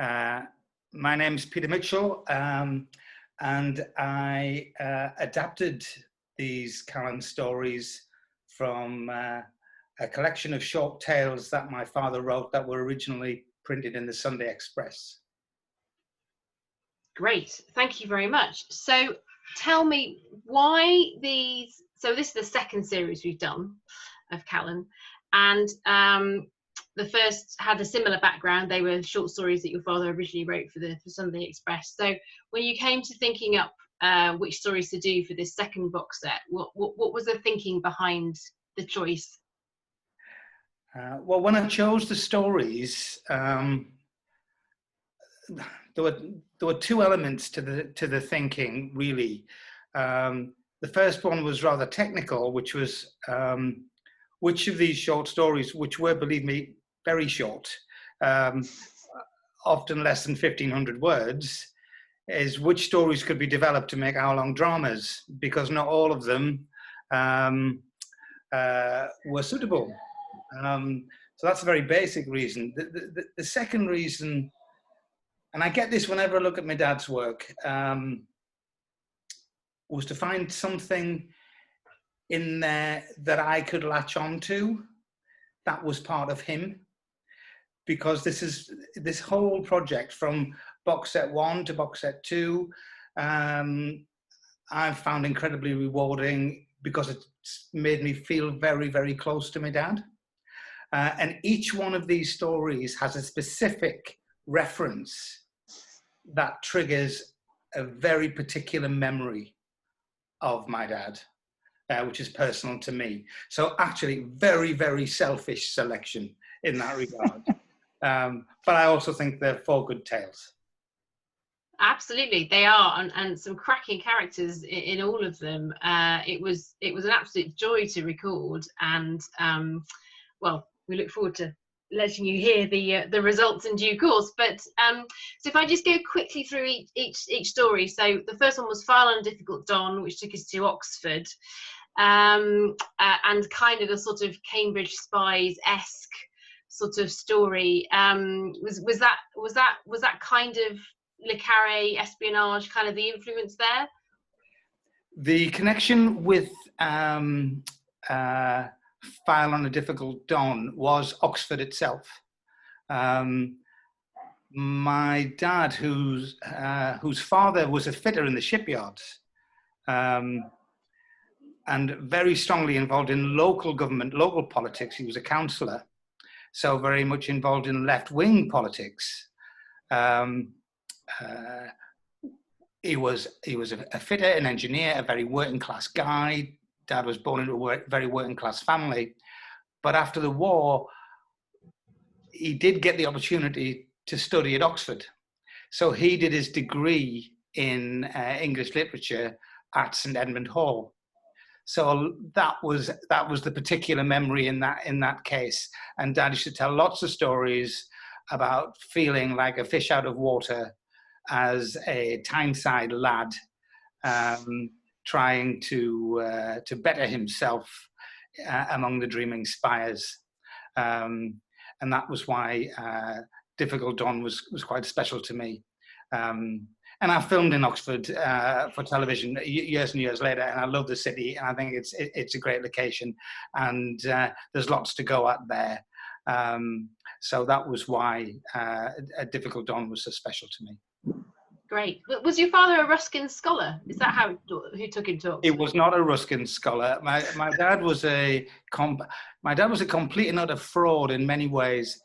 Uh, my name's Peter Mitchell, and I adapted these Callan stories from a collection of short tales that my father wrote that were originally printed in the Sunday Express. Great, thank you very much. So tell me why these, so this is the second series we've done of Callan, and the first had a similar background. They were short stories that your father originally wrote for Sunday Express. So when you came to thinking up which stories to do for this second box set, what was the thinking behind the choice? Well, when I chose the stories, there were two elements to the thinking, really. The first one was rather technical, which was which of these short stories, which were, believe me, very short, often less than 1,500 words, is which stories could be developed to make hour-long dramas, because not all of them were suitable. So that's a very basic reason. The second reason, and I get this whenever I look at my dad's work, was to find something in there that I could latch on to that was part of him. Because this whole project, from box set 1 to box set 2, I've found incredibly rewarding because it's made me feel very, very close to my dad. And each one of these stories has a specific reference that triggers a very particular memory of my dad, which is personal to me. So actually, very, very selfish selection in that regard. But I also think they're 4 good tales. Absolutely, they are, and some cracking characters in all of them. It was an absolute joy to record, and well, we look forward to letting you hear the results in due course. But so if I just go quickly through each story. So the first one was File on a Difficult Dawn, which took us to Oxford, and kind of a sort of Cambridge Spies-esque sort of story. Was that kind of le Carré espionage, kind of the influence there? The connection with File on a Difficult Dawn was Oxford itself. My dad, whose father was a fitter in the shipyards, and very strongly involved in local government, local politics. He was a councillor, so very much involved in left-wing politics. He was a fitter, an engineer, a very working-class guy. Dad was born into a very working-class family. But after the war, he did get the opportunity to study at Oxford. So he did his degree in English literature at St Edmund Hall. So that was the particular memory in that case. And Dad used to tell lots of stories about feeling like a fish out of water as a Tyneside lad, trying to better himself among the dreaming spires, and that was why Difficult Dawn was quite special to me. And I filmed in Oxford for television years and years later, and I love the city, and I think it's a great location, and there's lots to go at there. So that was why A Difficult Dawn was so special to me. Great. Was your father a Ruskin scholar? Is that who took him to Oxford? He was not a Ruskin scholar. My dad was a complete and utter fraud in many ways.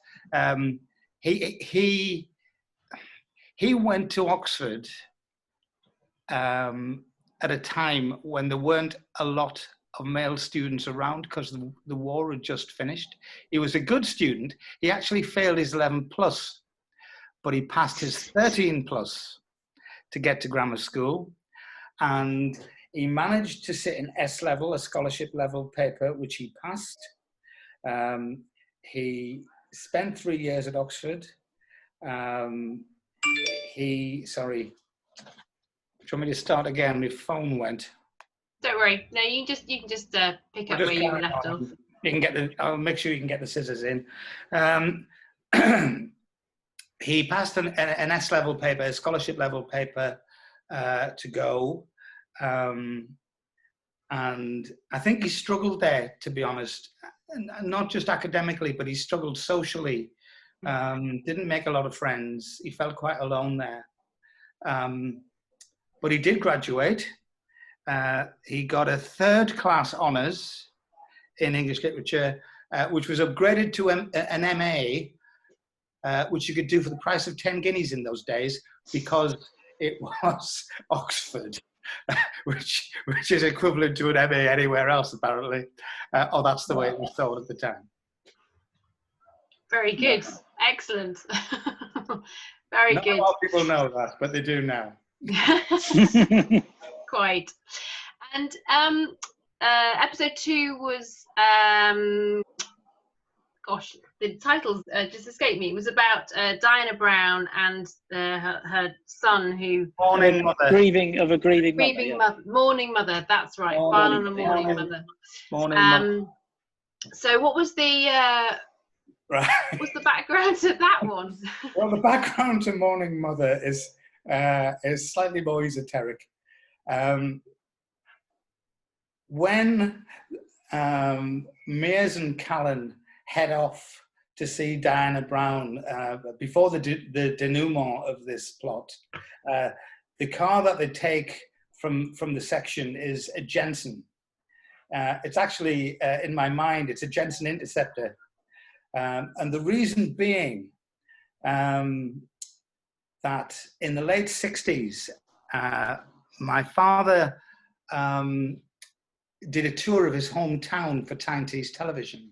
He went to Oxford at a time when there weren't a lot of male students around because the war had just finished. He was a good student. He actually failed his 11 plus, but he passed his 13 plus to get to grammar school. And he managed to sit in S level, a scholarship level paper, which he passed. He spent 3 years at Oxford. Sorry, do you want me to start again? My phone went. Don't worry. No, you can just pick up where you were left off. You can I'll make sure you can get the scissors in. he passed an S-level paper, a scholarship level paper to go. And I think he struggled there, to be honest, and not just academically, but he struggled socially. Didn't make a lot of friends. He felt quite alone there. But he did graduate. He got a third-class honours in English literature, which was upgraded to an MA, which you could do for the price of 10 guineas in those days, because it was Oxford, which is equivalent to an MA anywhere else, apparently. Or that's the way it was sold at the time. Very good. Excellent. Very Not good. a lot of people know that, but they do now. Quite. And episode 2 was, gosh, the titles just escaped me. It was about Diana Brown and her son who... Mourning mother. Grieving mother. Mourning mother, that's right. File on a mourning mother. Mourning mother. So what was the... Right. What's the background to that one? Well, the background to Mourning Mother is slightly more esoteric. When Mears and Callan head off to see Diana Brown, before the denouement of this plot, the car that they take from the section is a Jensen. It's actually, in my mind, it's a Jensen Interceptor. And the reason being that in the late 60s, my father did a tour of his hometown for Tyne-Tees Television.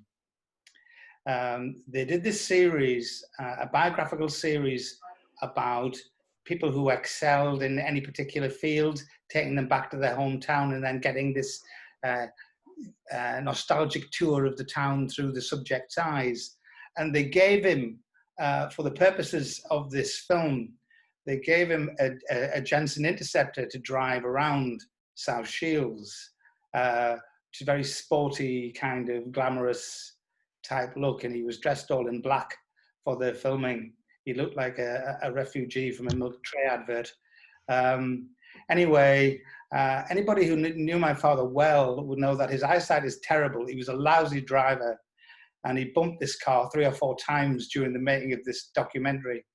They did this series, a biographical series about people who excelled in any particular field, taking them back to their hometown and then getting this nostalgic tour of the town through the subject's eyes. And they gave him, for the purposes of this film, they gave him a Jensen Interceptor to drive around South Shields, which is a very sporty, kind of glamorous type look. And he was dressed all in black for the filming. He looked like a refugee from a milk tray advert. Anyway, anybody who knew my father well would know that his eyesight is terrible. He was a lousy driver, and he bumped this car 3 or 4 times during the making of this documentary.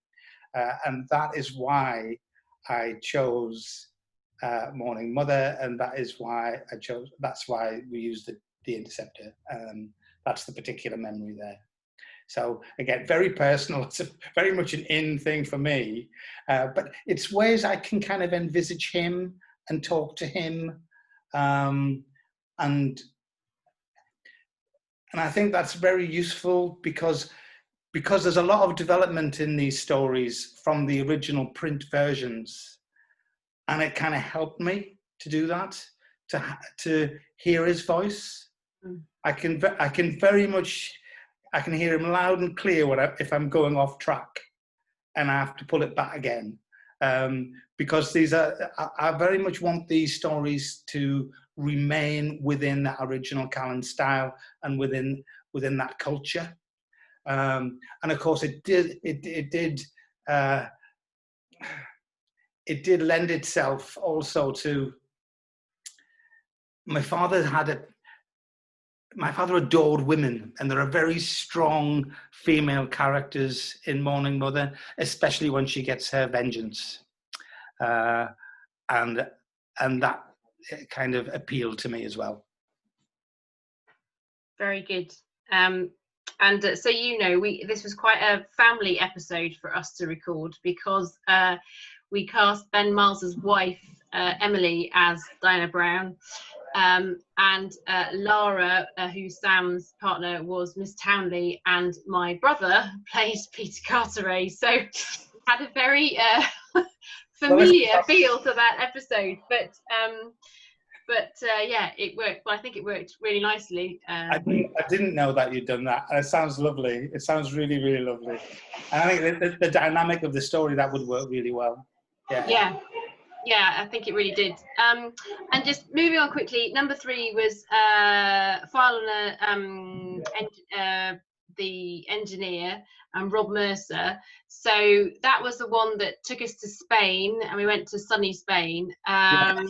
And that is why I chose Mourning Mother, and that's why we used the Interceptor. That's the particular memory there. So again, very personal. It's very much an in thing for me, but it's ways I can kind of envisage him and talk to him, and I think that's very useful because there's a lot of development in these stories from the original print versions, and it kind of helped me to do that, to hear his voice. I can hear him loud and clear if I'm going off track, and I have to pull it back again, because I very much want these stories to remain within that original Callan style and within that culture. And of course, it did lend itself also to my father adored women, and there are very strong female characters in Mourning Mother, especially when she gets her vengeance, and that kind of appealed to me as well. Very good. And so this was quite a family episode for us to record, because we cast Ben Miles's wife, Emily, as Diana Brown. And Lara, who's Sam's partner, was Miss Townley, and my brother played Peter Carteret. So had a very familiar feel to that episode. But yeah, it worked. But I think it worked really nicely. I didn't know that you'd done that, and it sounds lovely. It sounds really, really lovely. And I think the dynamic of the story, that would work really well. Yeah, I think it really did. And just moving on quickly, number 3 was File on the engineer, and Rob Mercer. So that was the one that took us to Spain, and we went to sunny Spain. So and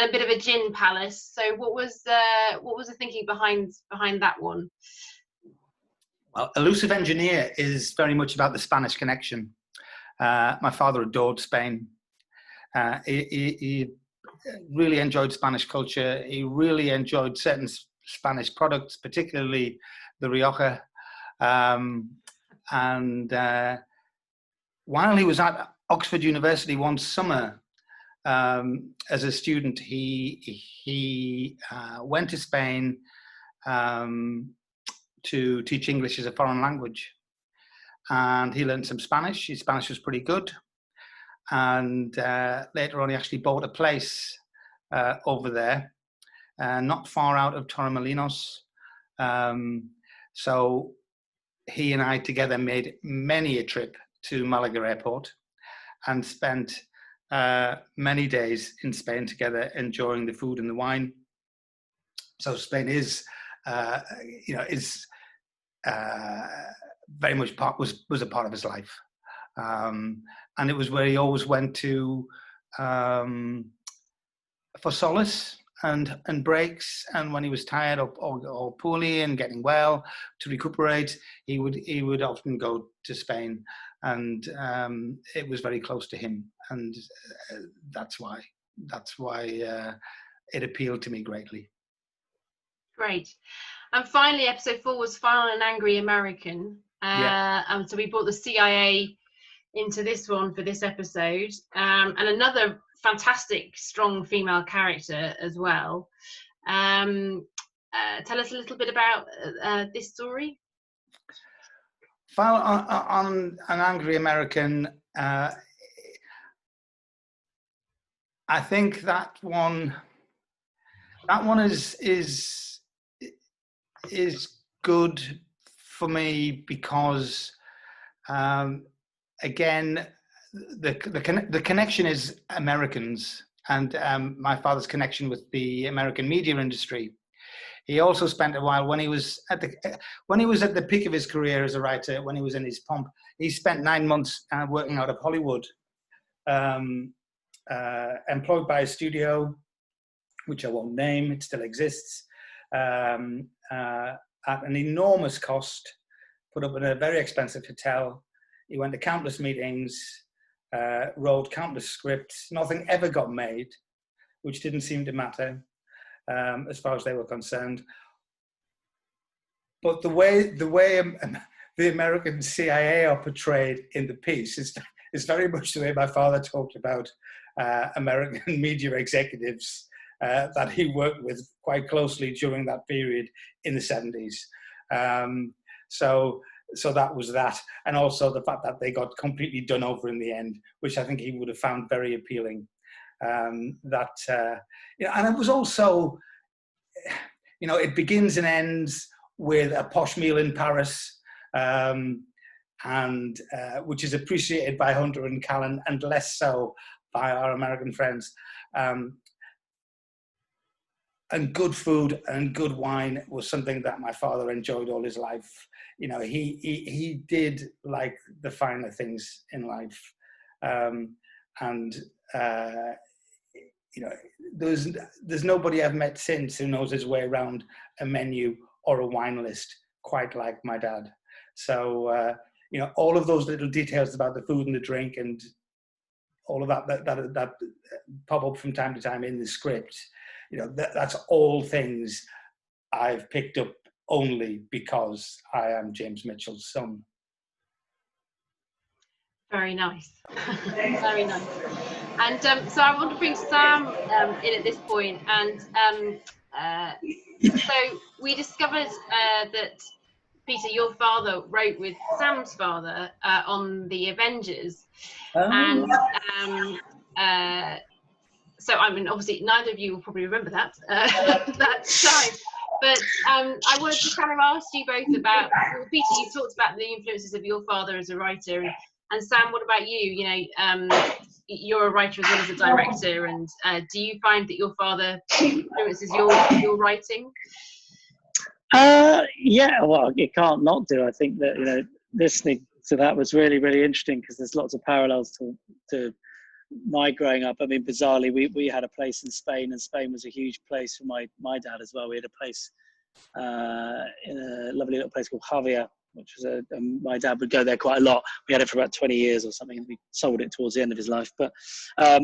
a bit of a gin palace. So what was the thinking behind that one? Well, Elusive Engineer is very much about the Spanish connection. My father adored Spain. He really enjoyed Spanish culture. He really enjoyed certain Spanish products, particularly the Rioja. And while he was at Oxford University one summer, as a student, he went to Spain to teach English as a foreign language. And he learned some Spanish. His Spanish was pretty good. And later on, he actually bought a place over there, not far out of Torremolinos. So he and I together made many a trip to Malaga Airport and spent many days in Spain together, enjoying the food and the wine. So Spain is, very much was a part of his life, and it was where he always went to for solace and breaks. And when he was tired or poorly and getting well, to recuperate, he would often go to Spain, and it was very close to him, and that's why it appealed to me greatly. Great. And finally, episode 4 was Final and Angry American. So we brought the CIA into this one for this episode, and another fantastic, strong female character as well. Tell us a little bit about this story. Final on an Angry American. I think that one is good for me because again, the connection is Americans, and my father's connection with the American media industry. He also spent a while when he was at the peak of his career as a writer, when he was in his pomp. He spent 9 months working out of Hollywood, employed by a studio, which I won't name. It still exists, at an enormous cost. Put up in a very expensive hotel. He went to countless meetings, wrote countless scripts. Nothing ever got made, which didn't seem to matter as far as they were concerned. But the way the American CIA are portrayed in the piece is very much the way my father talked about American media executives that he worked with quite closely during that period in the 70s. So that was that, and also the fact that they got completely done over in the end, which I think he would have found very appealing. And it was also, it begins and ends with a posh meal in Paris, and which is appreciated by Hunter and Callan, and less so by our American friends. And good food and good wine was something that my father enjoyed all his life. He did like the finer things in life, there's nobody I've met since who knows his way around a menu or a wine list quite like my dad. So all of those little details about the food and the drink and all of that pop up from time to time in the script. That's all things I've picked up only because I am James Mitchell's son. Very nice. Very nice. And so I want to bring Sam in at this point. And so we discovered that, Peter, your father wrote with Sam's father on the Avengers. And so, I mean, obviously, neither of you will probably remember that that time. But I wanted to kind of ask you both about, well, Peter, you talked about the influences of your father as a writer. And Sam, what about you? You're a writer as well as a director. And do you find that your father influences your writing? Yeah, well, you can't not do. I think that, listening to that was really, really interesting, because there's lots of parallels to my growing up. I mean, bizarrely, we had a place in Spain, and Spain was a huge place for my dad as well. We had a place in a lovely little place called Javier, which was my dad would go there quite a lot. We had it for about 20 years or something, and we sold it towards the end of his life. But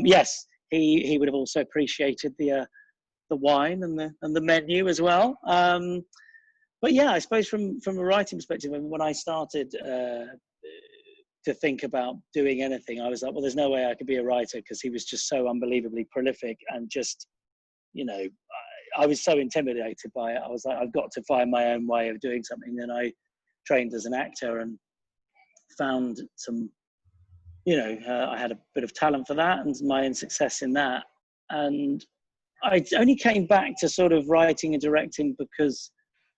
yes, he would have also appreciated the wine and the menu as well. But yeah, I suppose from a writing perspective, I mean, when I started to think about doing anything, I was like, well, there's no way I could be a writer, because he was just so unbelievably prolific, and just, I was so intimidated by it. I was like, I've got to find my own way of doing something. And I trained as an actor and found some, I had a bit of talent for that and my own success in that. And I only came back to sort of writing and directing because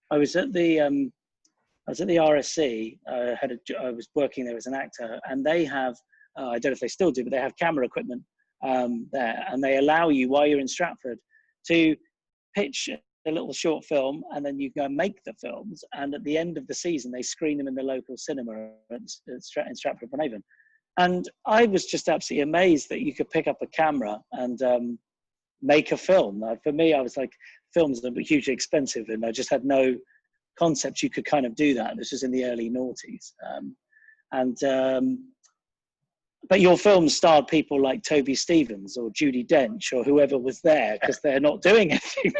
I was at the RSC. I was working there as an actor, and they have, I don't know if they still do, but they have camera equipment there, and they allow you, while you're in Stratford, to pitch a little short film, and then you go and make the films. And at the end of the season, they screen them in the local cinema in Stratford-upon-Avon. And I was just absolutely amazed that you could pick up a camera and make a film. For me, I was like, films are hugely expensive, and I just had no concept you could kind of do that. This was in the early noughties. But your film starred people like Toby Stephens or Judi Dench or whoever was there, because they're not doing anything.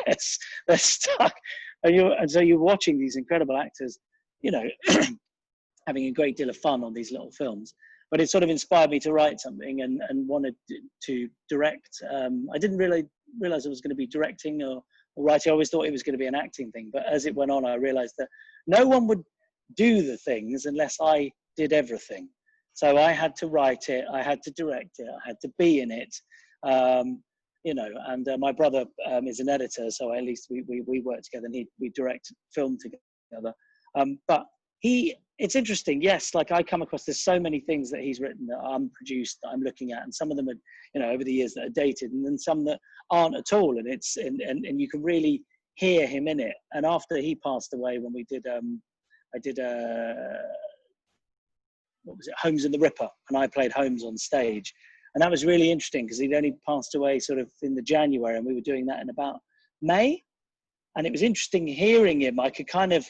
They're stuck. And so you're watching these incredible actors, having a great deal of fun on these little films. But it sort of inspired me to write something and wanted to direct. I didn't really realize it was going to be directing or writing. I always thought it was going to be an acting thing. But as it went on, I realized that no one would do the things unless I did everything. So I had to write it, I had to direct it, I had to be in it, and my brother is an editor, so at least we work together, and we direct film together. But it's interesting, yes, like I come across, there's so many things that he's written that are unproduced that I'm looking at, and some of them are, over the years, that are dated, and then some that aren't at all, and it's and you can really hear him in it. And after he passed away, when we did, I did what was it, Holmes and the Ripper, and I played Holmes on stage, and that was really interesting because he'd only passed away sort of in the January, and we were doing that in about May, and it was interesting hearing him. I could kind of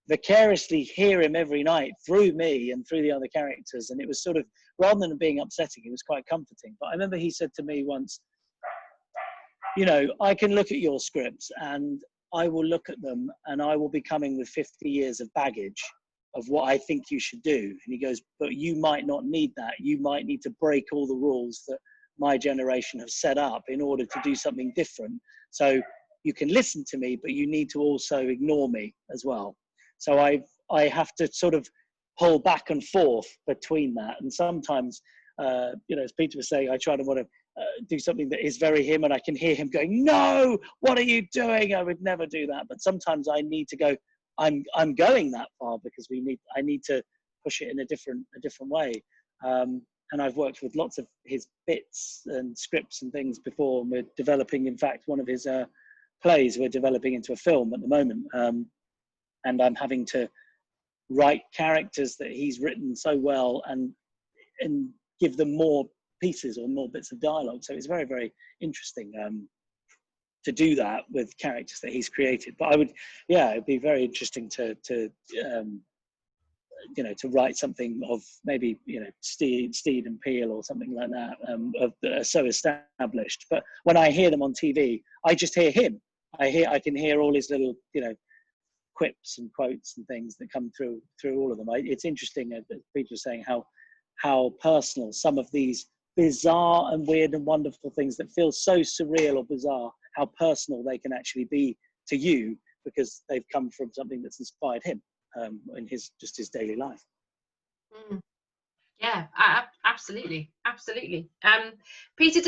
vicariously hear him every night through me and through the other characters, and it was sort of, rather than being upsetting, it was quite comforting. But I remember he said to me once, I can look at your scripts and I will look at them and I will be coming with 50 years of baggage of what I think you should do. And he goes, but you might not need that. You might need to break all the rules that my generation have set up in order to do something different. So you can listen to me, but you need to also ignore me as well. So I have to sort of pull back and forth between that. And sometimes, as Peter was saying, I try to want to do something that is very him, and I can hear him going, no, what are you doing? I would never do that. But sometimes I need to go, I'm going that far because I need to push it in a different way. And I've worked with lots of his bits and scripts and things before. And we're developing, in fact, one of his plays we're developing into a film at the moment. And I'm having to write characters that he's written so well and give them more pieces or more bits of dialogue. So it's very, very interesting to do that with characters that he's created. But it'd be very interesting to write something of maybe, Steed and Peel or something like that, that are so established. But when I hear them on TV, I just hear him. I can hear all his little, quips and quotes and things that come through all of them. It's interesting, as Peter was saying, how personal some of these bizarre and weird and wonderful things that feel so surreal or bizarre, how personal they can actually be to you because they've come from something that's inspired him in his daily life. Yeah, absolutely. Peter,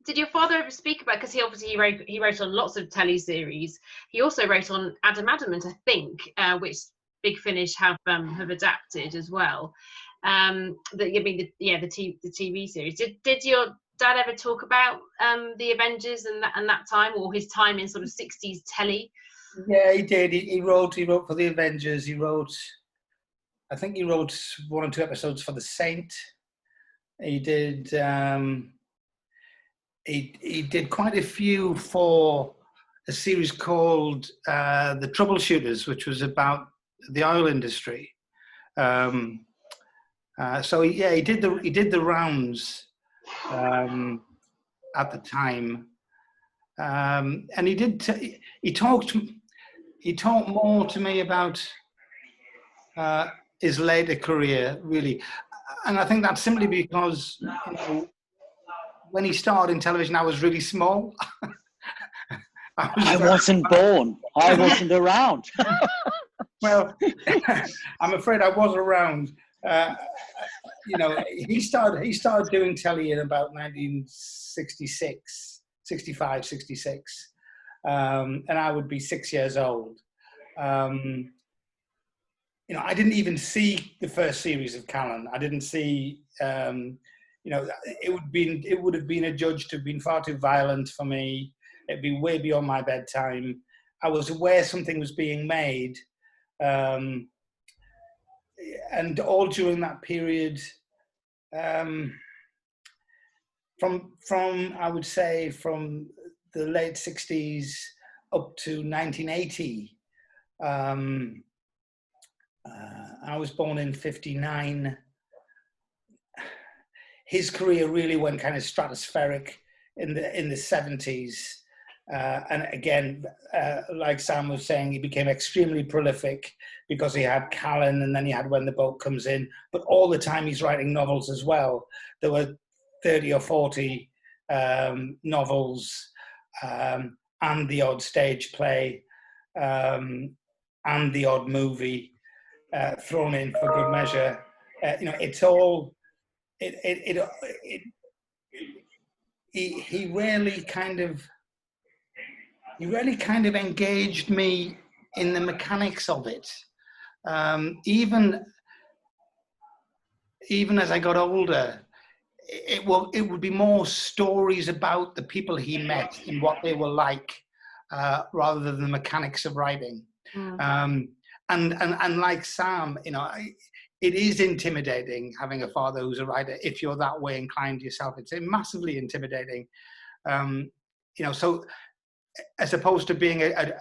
did your father ever speak about, because he wrote on lots of teleseries. He also wrote on Adam Adamant, I think, which Big Finish have adapted as well. The TV series. Did your dad ever talk about the Avengers and that time, or his time in sort of 60s telly? Yeah, he did. He wrote for the Avengers. I think he wrote 1 or 2 episodes for The Saint. He did. He did quite a few for a series called The Troubleshooters, which was about the oil industry. So yeah, he did the rounds at the time, and he talked more to me about his later career, really, and I think that's simply because, you know, when he started in television, I was really small. I wasn't born. I wasn't around. Well, I'm afraid I was around. You know, he started doing telly in about 1966, 65, 66, and I would be 6 years old. You know, I didn't even see the first series of Callan. I didn't see. You know, it would have been adjudged to have been far too violent for me. It'd be way beyond my bedtime. I was aware something was being made, and all during that period, from I would say from the late 60s up to 1980. I was born in 59. His career really went kind of stratospheric in the 70s. And again, like Sam was saying, he became extremely prolific because he had Callan, and then he had When the Boat Comes In. But all the time he's writing novels as well. There were 30 or 40 novels, and the odd stage play, and the odd movie thrown in for good measure. You know, it's all. He really kind of engaged me in the mechanics of it. Even as I got older, it would be more stories about the people he met and what they were like, rather than the mechanics of writing. And like Sam, you know, it is intimidating having a father who's a writer. If you're that way inclined yourself, it's massively intimidating. You know, so as opposed to being an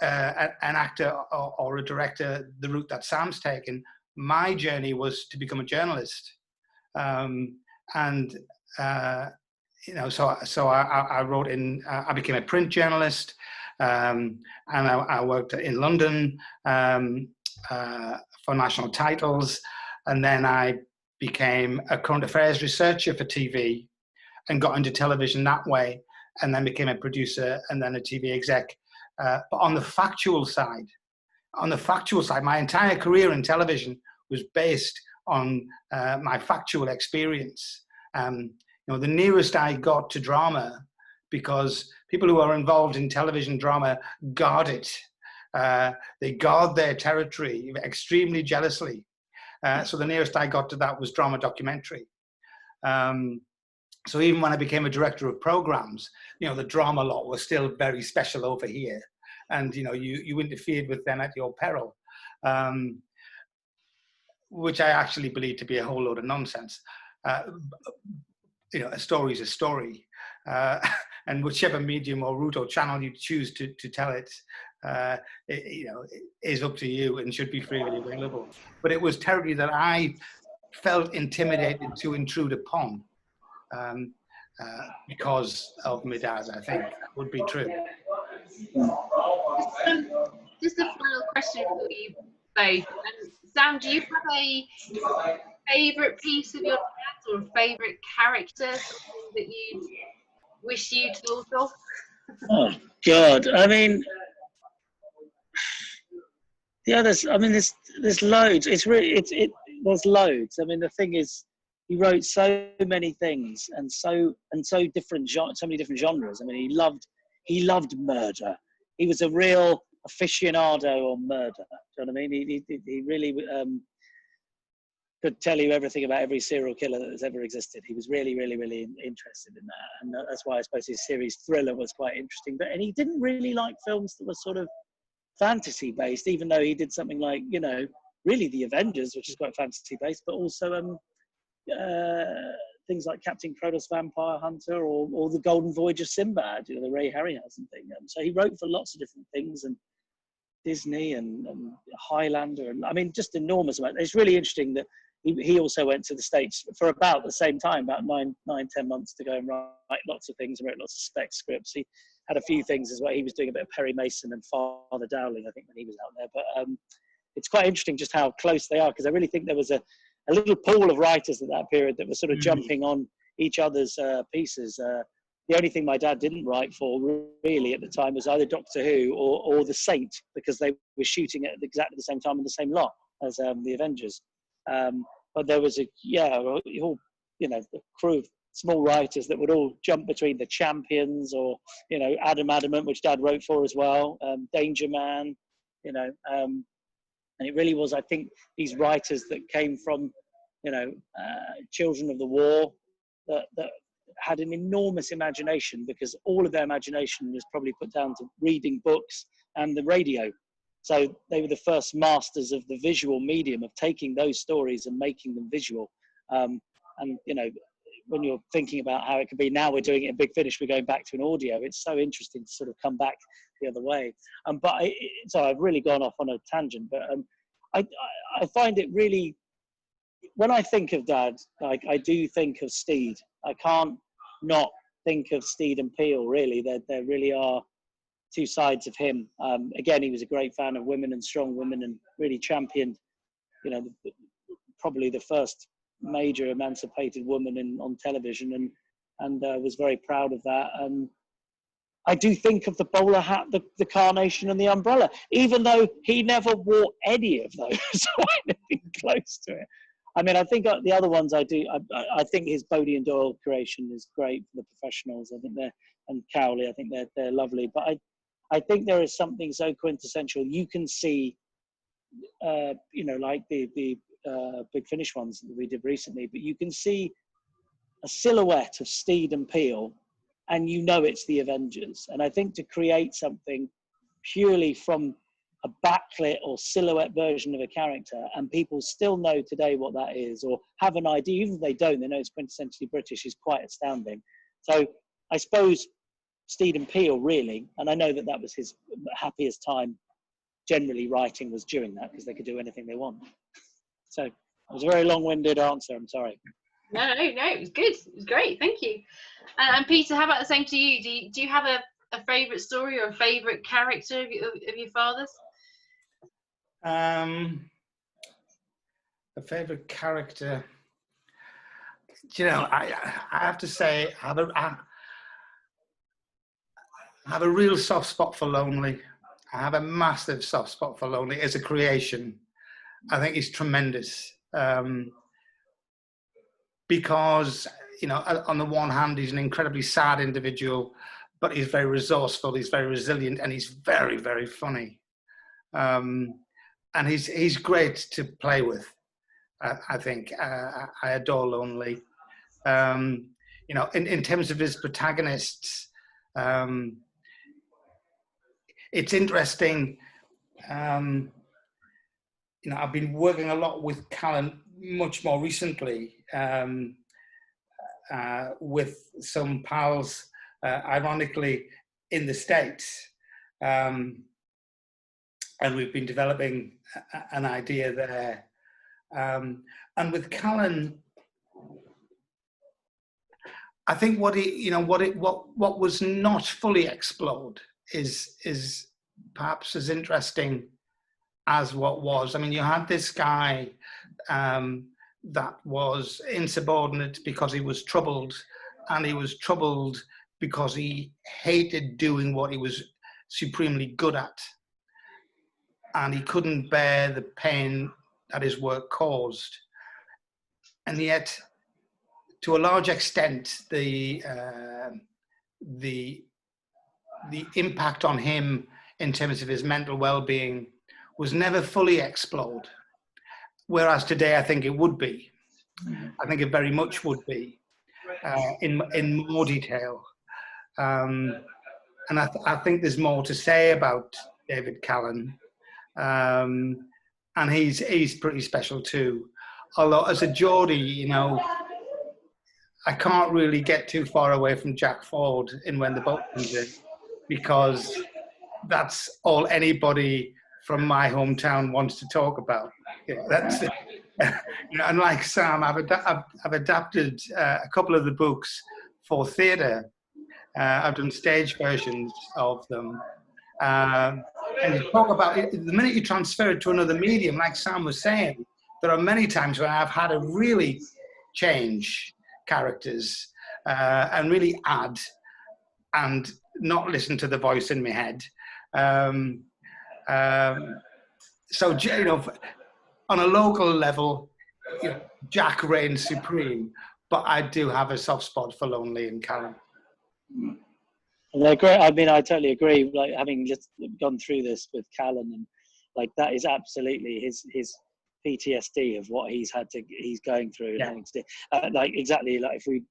actor or a director, the route that Sam's taken, my journey was to become a journalist. You know, so I wrote in. I became a print journalist, and I worked in London for national titles. And then I became a current affairs researcher for TV and got into television that way, and then became a producer and then a TV exec. But on the factual side, my entire career in television was based on my factual experience. You know, the nearest I got to drama, because people who are involved in television drama guard it. They guard their territory extremely jealously. So the nearest I got to that was drama documentary. So even when I became a director of programs, you know, the drama lot was still very special over here. And, you know, you interfered with them at your peril, which I actually believe to be a whole load of nonsense. You know, a story is a story. And whichever medium or route or channel you choose to tell it, you know, is up to you and should be freely available. But it was territory that I felt intimidated to intrude upon, because of my dad. I think that would be true. Just a final question for you both. Sam, do you have a favourite piece of your dad's or a favourite character, something that you wish you'd thought of? Oh God! I mean, yeah, there's loads. It's really there's loads. I mean, the thing is, he wrote so many things and so many different genres. I mean, he loved murder. He was a real aficionado on murder. Do you know what I mean? He really could tell you everything about every serial killer that has ever existed. He was really, really, really interested in that, and that's why I suppose his series Thriller was quite interesting. And he didn't really like films that were sort of fantasy based, even though he did something like, you know, really the Avengers, which is quite fantasy based, but also things like Captain Kronos Vampire Hunter, or the Golden Voyage of Sinbad, you know, the Ray Harryhausen thing. So he wrote for lots of different things, and Disney and Highlander, and I mean, just enormous amount. It's really interesting that he also went to the States for about the same time, about 9-10 months, to go and write lots of things and wrote lots of spec scripts. He had a few things as well. He was doing a bit of Perry Mason and Father Dowling, I think, when he was out there. But it's quite interesting just how close they are, because I really think there was a little pool of writers at that period that were sort of jumping on each other's pieces. The only thing my dad didn't write for really at the time was either Doctor Who or The Saint, because they were shooting at exactly the same time in the same lot as the Avengers. But there was a whole, you know, the crew of small writers that would all jump between the Champions, or, you know, Adam Adamant, which Dad wrote for as well, Danger Man, you know, and it really was, I think, these writers that came from, you know, children of the war that had an enormous imagination, because all of their imagination was probably put down to reading books and the radio. So they were the first masters of the visual medium, of taking those stories and making them visual. And, you know, when you're thinking about how it could be now, we're doing it in Big Finish, we're going back to an audio. It's so interesting to sort of come back the other way. So I've really gone off on a tangent, but I find it really, when I think of Dad, like, I do think of Steed. I can't not think of Steed and Peel, really. There really are two sides of him. Again, he was a great fan of women and strong women, and really championed, you know, probably the first major emancipated woman on television, and was very proud of that. I do think of the bowler hat, the carnation, and the umbrella, even though he never wore any of those, or anything close to it. I mean, I think the other ones I do, I think his Bodie and Doyle creation is great for the professionals. I think and Cowley, I think they're lovely. But I think there is something so quintessential. You can see, you know, like the Big Finish ones that we did recently, but you can see a silhouette of Steed and Peel, and you know it's the Avengers. And I think to create something purely from a backlit or silhouette version of a character, and people still know today what that is, or have an idea, even if they don't, they know it's quintessentially British, is quite astounding. So I suppose Steed and Peel, really, and I know that was his happiest time generally writing, was during that, because they could do anything they want. So it was a very long-winded answer, I'm sorry. No, it was good. It was great, thank you. And Peter, how about the same to you? Do you have a favourite story or a favourite character of your father's? A favourite character. You know, I have to say, I have a real soft spot for Lonely. I have a massive soft spot for Lonely as a creation. I think he's tremendous. Because, you know, on the one hand, he's an incredibly sad individual, but he's very resourceful, he's very resilient, and he's very, very funny. And he's great to play with, I think. I adore Lonely. You know, in terms of his protagonists, it's interesting. You know, I've been working a lot with Callan much more recently, with some pals, ironically, in the States. And we've been developing an idea there. And with Callan, I think what was not fully explored is perhaps as interesting as what was. I mean, you had this guy that was insubordinate because he was troubled, and he was troubled because he hated doing what he was supremely good at. And he couldn't bear the pain that his work caused. And yet, to a large extent, the impact on him in terms of his mental well-being was never fully explored. Whereas today, I think it would be. I think it very much would be, in more detail. And I think there's more to say about David Callan, and he's pretty special too. Although as a Geordie, you know, I can't really get too far away from Jack Ford in When the Boat Comes In, because that's all anybody from my hometown wants to talk about. You know, that's it. You know, and like Sam, I've adapted a couple of the books for theatre. I've done stage versions of them. And you talk about it, the minute you transfer it to another medium, like Sam was saying, there are many times when I've had to really change characters and really add and not listen to the voice in my head. So, you know, on a local level, you know, Jack reigns supreme, but I do have a soft spot for Lonely and Callan. They're great. I mean, I totally agree. Like, having just gone through this with Callan, and like that is absolutely his PTSD of what he's going through and having to do. Like exactly, like if we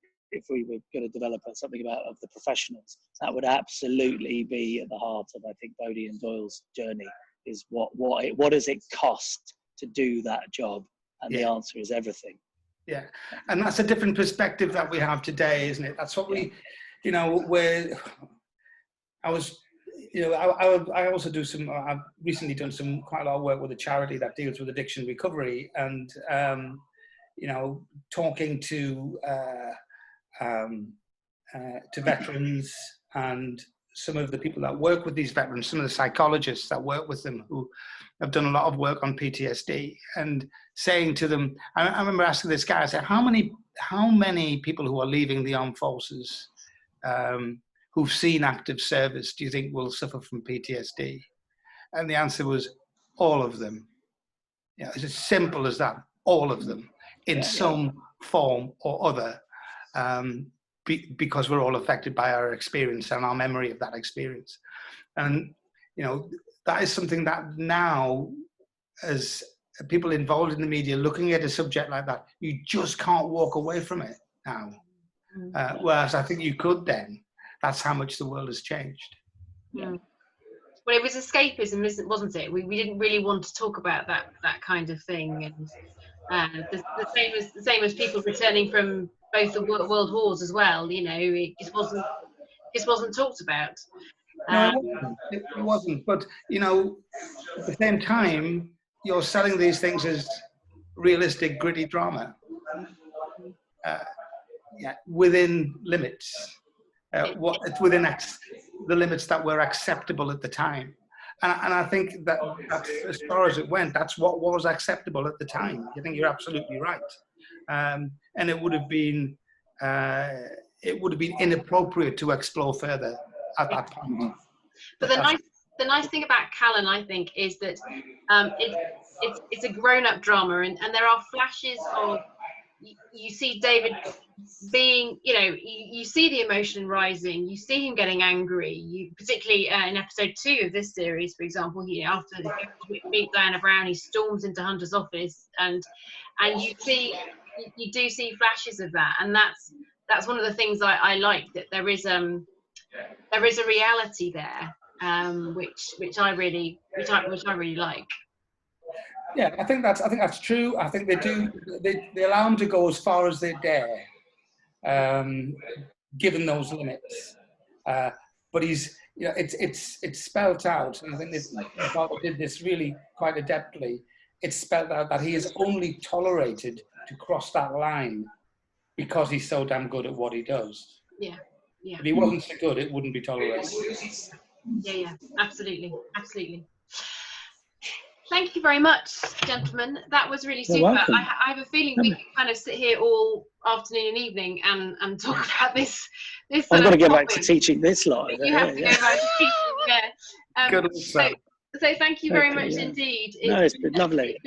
were going to develop something about of the professionals, that would absolutely be at the heart of, I think, Bodie and Doyle's journey. Is what does it cost to do that job? And the answer is everything. Yeah, and that's a different perspective that we have today, isn't it? That's what we, you know, where I was, you know, I also do some. I've recently done quite a lot of work with a charity that deals with addiction recovery, and you know, talking to veterans and some of the people that work with these veterans, some of the psychologists that work with them who have done a lot of work on PTSD, and saying to them, I remember asking this guy, I said, how many people who are leaving the armed forces who've seen active service do you think will suffer from PTSD? And the answer was all of them. You know, it's as simple as that, all of them, in some form or other. Because we're all affected by our experience and our memory of that experience. And, you know, that is something that now, as people involved in the media looking at a subject like that, you just can't walk away from it now. Whereas I think you could then. That's how much the world has changed. Yeah. Well, it was escapism, wasn't it? We didn't really want to talk about that kind of thing. And the same as people returning from both the world wars as well, you know, it just wasn't talked about. No, it wasn't. But, you know, at the same time, you're selling these things as realistic, gritty drama. Within limits. Within the limits that were acceptable at the time. And I think that's as far as it went, that's what was acceptable at the time. I think you're absolutely right. And it would have been inappropriate to explore further at that point. But the nice thing about Callan, I think, is that it's a grown-up drama, and there are flashes of you see David being, you know, you see the emotion rising, you see him getting angry. Particularly in episode 2 of this series, for example, after he meet Diana Brown, he storms into Hunter's office, and you do see flashes of that, and that's one of the things I like, that there is a reality there, which I really like. Yeah, I think that's true. I think they allow him to go as far as they dare, given those limits. But he's, you know, it's spelled out, and I think Bob did this really quite adeptly. It's spelled out that he is only tolerated to cross that line because he's so damn good at what he does. Yeah. If he wasn't so good, it wouldn't be tolerated. Yeah, absolutely. Thank you very much, gentlemen. That was really super. I have a feeling we can kind of sit here all afternoon and evening and talk about this. I've got to get back to teaching this lot. You have to go back to teaching, yeah. Good. So thank you very much indeed. No, it's been lovely.